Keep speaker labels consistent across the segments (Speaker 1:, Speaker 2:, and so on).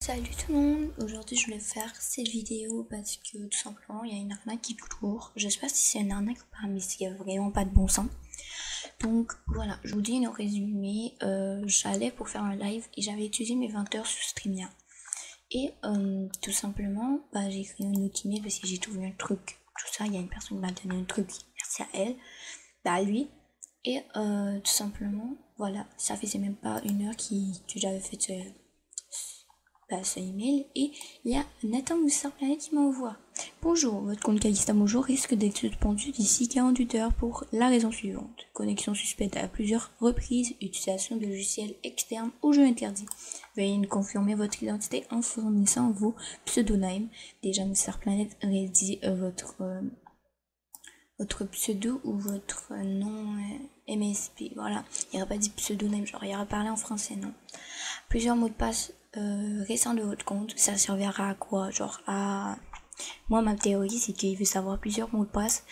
Speaker 1: Salut tout le monde, aujourd'hui je voulais faire cette vidéo parce que tout simplement il y a une arnaque qui court. Je sais pas si c'est une arnaque ou pas, mais il n'y a vraiment pas de bon sens. Donc voilà, je vous dis en résumé, j'allais pour faire un live et j'avais utilisé mes 20 heures sur StreamYard. Et tout simplement, j'ai créé un outil mail parce que j'ai trouvé un truc, tout ça, il y a une personne qui m'a donné un truc, merci à elle, à lui. Et tout simplement, voilà, ça faisait même pas une heure que j'avais fait ce email et il y a Nathan Mousser-Planet qui m'envoie. Bonjour, votre compte Calista Mojo risque d'être suspendu d'ici 48 heures pour la raison suivante. Connexion suspecte à plusieurs reprises, utilisation de logiciels externes au jeu interdit. Veuillez nous confirmer votre identité en fournissant vos pseudonymes. Déjà Mousser-Planet rédige votre pseudo ou votre nom MSP. Voilà, il n'y aurait pas dit pseudonyme, genre il aurait parlé en français, non. Plusieurs mots de passe récents de votre compte, ça servira à quoi? Genre à... Moi, ma théorie, c'est qu'il veut savoir plusieurs mots de passe,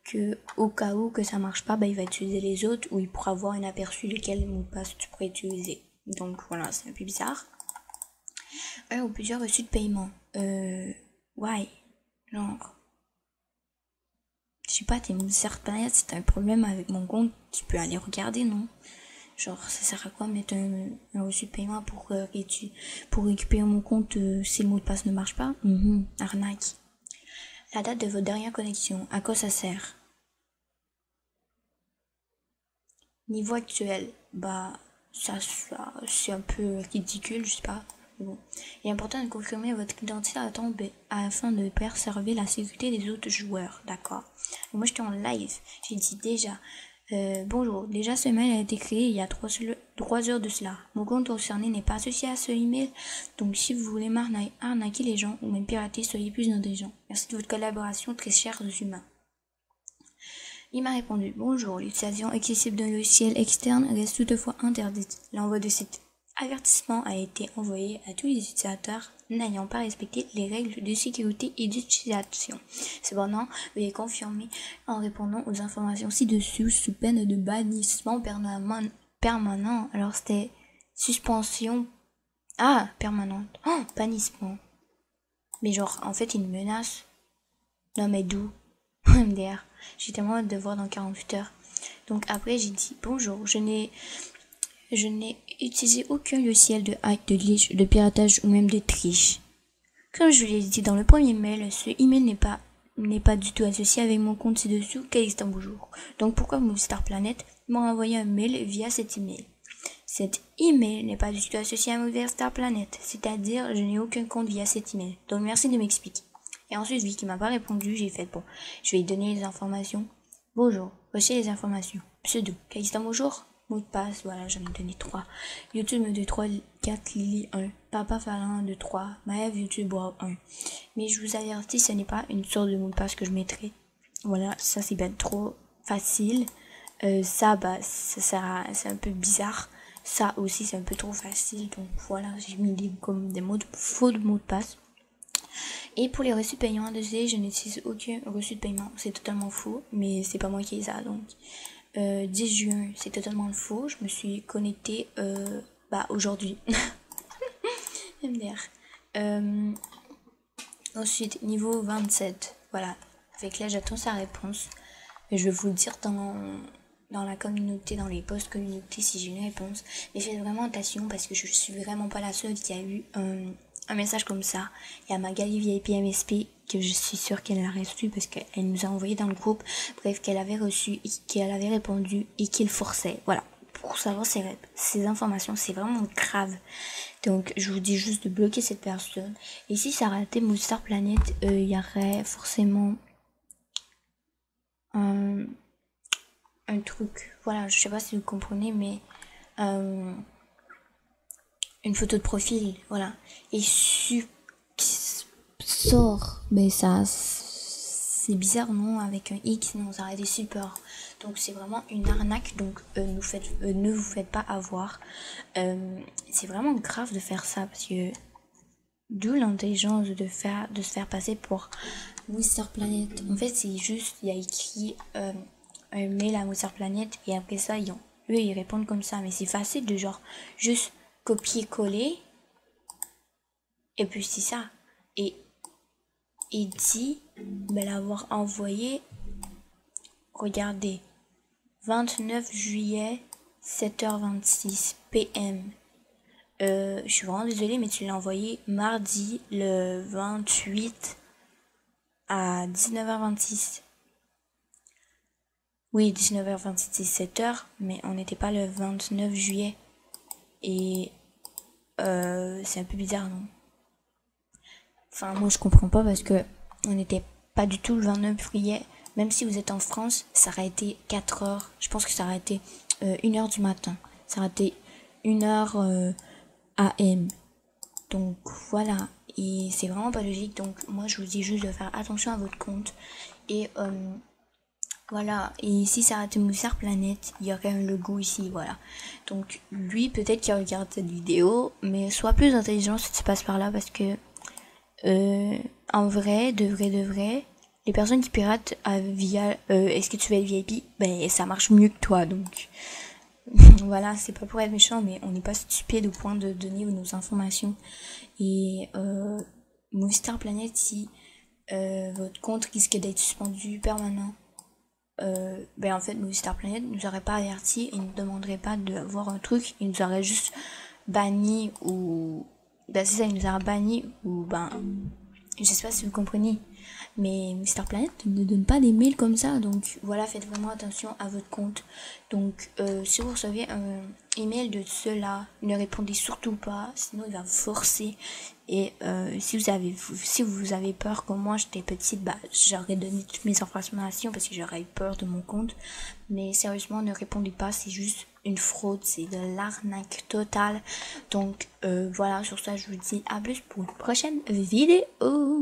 Speaker 1: que au cas où que ça marche pas, il va utiliser les autres, ou il pourra avoir un aperçu de quel mot de passe tu pourrais utiliser. Donc voilà, c'est un peu bizarre. Un ou plusieurs reçus de paiement. Ouais, genre... Je sais pas, t'es une certaine période, si t'as un problème avec mon compte, tu peux aller regarder, non? Genre, ça sert à quoi mettre un reçu de paiement pour récupérer mon compte si le mot de passe ne marche pas? Arnaque. La date de votre dernière connexion, à quoi ça sert? Niveau actuel, ça c'est un peu ridicule, je sais pas. Bon. Il est important de confirmer votre identité afin de préserver la sécurité des autres joueurs, d'accord? Moi j'étais en live, j'ai dit déjà, bonjour, déjà ce mail a été créé il y a 3 heures de cela. Mon compte concerné n'est pas associé à ce email, donc si vous voulez arnaquer les gens ou même pirater, soyez plus intelligents. Merci de votre collaboration, très chers humains. Il m'a répondu, bonjour, l'utilisation excessive d'un logiciel externe reste toutefois interdite. L'envoi de cet avertissement a été envoyé à tous les utilisateurs n'ayant pas respecté les règles de sécurité et d'utilisation. Cependant, veuillez confirmer en répondant aux informations ci-dessus sous peine de bannissement permanent. Alors c'était suspension. Ah, permanente. Oh, bannissement. Mais genre, en fait, une menace. Non mais d'où? MDR. J'ai tellement hâte de voir dans 48 heures. Donc après j'ai dit bonjour, je n'ai utilisé aucun logiciel de hack, de glitch, de piratage ou même de triche. Comme je l'ai dit dans le premier mail, ce email n'est pas du tout associé avec mon compte ci-dessous, Calista Bonjour. Donc pourquoi Movistar Planet m'a envoyé un mail via cet email? Cet email n'est pas du tout associé à Movistar Planet, c'est-à-dire je n'ai aucun compte via cet email. Donc merci de m'expliquer. Et ensuite, vu qu'il m'a pas répondu, j'ai fait bon, je vais lui donner les informations. Bonjour, voici les informations. Pseudo, Calista Bonjour, mot de passe, voilà, j'en ai donné 3. YouTube 2, 3, 4, Lily 1, Papa Falin 2, 3, Maëv YouTube 1. Mais je vous avertis, ce n'est pas une sorte de mot de passe que je mettrai. Voilà, ça c'est bien trop facile. Ça, c'est un peu bizarre. Ça aussi, c'est un peu trop facile. Donc voilà, j'ai mis comme des faux mots de passe. Et pour les reçus de paiement de je n'utilise aucun reçu de paiement. C'est totalement faux, mais c'est pas moi qui ai ça. Donc 10 juin, c'est totalement faux. Je me suis connectée aujourd'hui. MDR. Ensuite, niveau 27. Voilà. Avec là, j'attends sa réponse. Je vais vous le dire dans la communauté, dans les posts communauté si j'ai une réponse. Mais faites vraiment attention parce que je suis vraiment pas la seule qui a eu un message comme ça. Il y a Magali VIP MSP que je suis sûre qu'elle l'a reçu parce qu'elle nous a envoyé dans le groupe. Bref, qu'elle avait reçu, qu'elle avait répondu et qu'il forçait. Voilà. Pour savoir ces informations, c'est vraiment grave. Donc, je vous dis juste de bloquer cette personne. Et si ça ratait Movistar Planet, il y aurait forcément un truc. Voilà, je sais pas si vous comprenez, mais une photo de profil, voilà. Et sort, mais ça, c'est bizarre, non? Avec un X, non, ça aurait été super. Donc c'est vraiment une arnaque, donc ne vous faites pas avoir. C'est vraiment grave de faire ça, parce que d'où l'intelligence de se faire passer pour Movistar Planet. En fait, c'est juste, il y a écrit un mail à Movistar Planet, et après ça, eux, ils répondent comme ça. Mais c'est facile de genre, juste copier-coller Et puis c'est ça. Et il dit l'avoir envoyé, regardez, 29 juillet, 7h26 PM. Je suis vraiment désolée, mais tu l'as envoyé mardi le 28 à 19h26. Oui, 19h26, c'est 7h, mais on n'était pas le 29 juillet. Et c'est un peu bizarre, non? Enfin, moi je comprends pas parce que on n'était pas du tout le 29 juillet. Même si vous êtes en France, ça aurait été 4 heures. Je pense que ça aurait été 1h du matin. Ça aurait été 1h AM. Donc voilà. Et c'est vraiment pas logique. Donc moi je vous dis juste de faire attention à votre compte. Et voilà. Et si ça aurait été Movistar Planet, il y aurait un logo ici. Voilà. Donc lui, peut-être qu'il regarde cette vidéo. Mais sois plus intelligent si tu passes par là parce que en vrai, de vrai, les personnes qui piratent via est-ce que tu veux être VIP, ben ça marche mieux que toi, donc voilà, c'est pas pour être méchant, mais on n'est pas stupide au point de donner nos informations. Et Movistar Planet, si votre compte risque d'être suspendu permanent, ben en fait Movistar Planet nous aurait pas averti et ne demanderait pas de voir un truc, il nous aurait juste banni ou ben c'est ça, il nous aurait banni ou ben je sais pas si vous comprenez, mais Mister Planet ne donne pas des mails comme ça, donc voilà, faites vraiment attention à votre compte. Donc si vous recevez un email de cela, ne répondez surtout pas, sinon il va vous forcer. Et si vous avez peur, comme moi j'étais petite, bah j'aurais donné toutes mes informations parce que j'aurais eu peur de mon compte. Mais sérieusement, ne répondez pas, c'est juste une fraude, c'est de l'arnaque totale. Donc voilà, sur ça je vous dis à plus pour une prochaine vidéo.